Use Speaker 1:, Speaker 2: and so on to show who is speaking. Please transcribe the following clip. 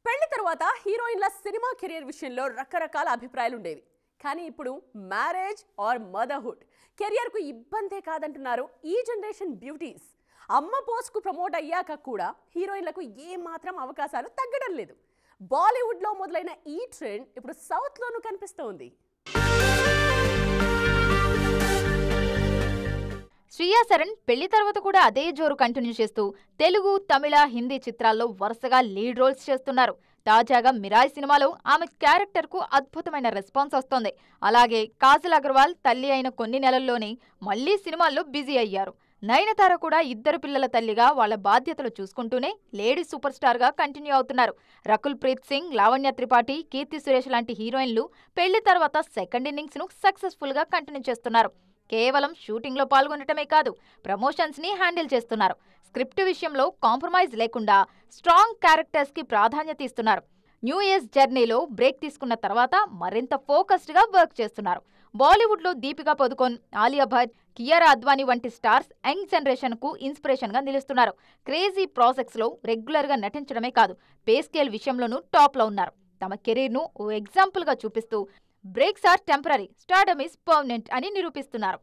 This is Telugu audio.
Speaker 1: పెళ్లి తర్వాత హీరోయిన్ల సినిమా కెరీర్ విషయంలో రకరకాల అభిప్రాయాలు ఉండేవి. కానీ ఇప్పుడు మ్యారేజ్ ఆర్ మదర్హుడ్ కెరియర్కు ఇబ్బందే కాదంటున్నారు ఈ జనరేషన్ బ్యూటీస్. అమ్మ పోస్ట్కు ప్రమోట్ అయ్యాక కూడా హీరోయిన్లకు ఏమాత్రం అవకాశాలు తగ్గడం లేదు. బాలీవుడ్లో మొదలైన ఈ ట్రెండ్ ఇప్పుడు సౌత్లోనూ కనిపిస్తోంది.
Speaker 2: శ్రియా సరన్ పెళ్లి తర్వాత కూడా అదే జోరు కంటిన్యూ చేస్తూ తెలుగు, తమిళ, హిందీ చిత్రాల్లో వరుసగా లీడ్ రోల్స్ చేస్తున్నారు. తాజాగా మిరాయ్ సినిమాలో ఆమె క్యారెక్టర్ కు అద్భుతమైన రెస్పాన్స్ వస్తోంది. అలాగే కాజల్ అగర్వాల్ తల్లి అయిన కొన్ని నెలల్లోనే మళ్లీ సినిమాల్లో బిజీ అయ్యారు. నయనతార కూడా ఇద్దరు పిల్లల తల్లిగా వాళ్ల బాధ్యతలు చూసుకుంటూనే లేడీ సూపర్ స్టార్ గా కంటిన్యూ అవుతున్నారు. రకుల్ ప్రీత్ సింగ్, లావణ్య త్రిపాఠి, కీర్తి సురేష్ లాంటి హీరోయిన్లు పెళ్లి తర్వాత సెకండ్ ఇన్నింగ్స్ ను సక్సెస్ఫుల్ గా కంటిన్యూ చేస్తున్నారు. కేవలం షూటింగ్ లో పాల్గొనటమే కాదు, ప్రమోషన్స్ ని హ్యాండిల్ చేస్తున్నారు. స్క్రిప్ట్ విషయంలో కాంప్రమైజ్ లేకుండా స్ట్రాంగ్ క్యారెక్టర్స్ కి ప్రాధాన్యత ఇస్తున్నారు. న్యూ ఇయర్స్ జర్నీలో బ్రేక్ తీసుకున్న తర్వాత మరింత ఫోకస్డ్ గా వర్క్ చేస్తున్నారు. బాలీవుడ్ లో దీపికా పదుకోన్, ఆలియా భట్, కియారా అద్వానీ వంటి స్టార్స్ యంగ్ జనరేషన్ కు ఇన్స్పిరేషన్ గా నిలుస్తున్నారు. క్రేజీ ప్రాజెక్ట్స్ లో రెగ్యులర్ గా నటించడమే కాదు, పే స్కేల్ విషయంలోనూ టాప్ లో ఉన్నారు. తమ కెరీర్ ను ఓ ఎగ్జాంపుల్ గా చూపిస్తూ breaks are temporary, stardom is permanent అని నిరూపిస్తున్నారు.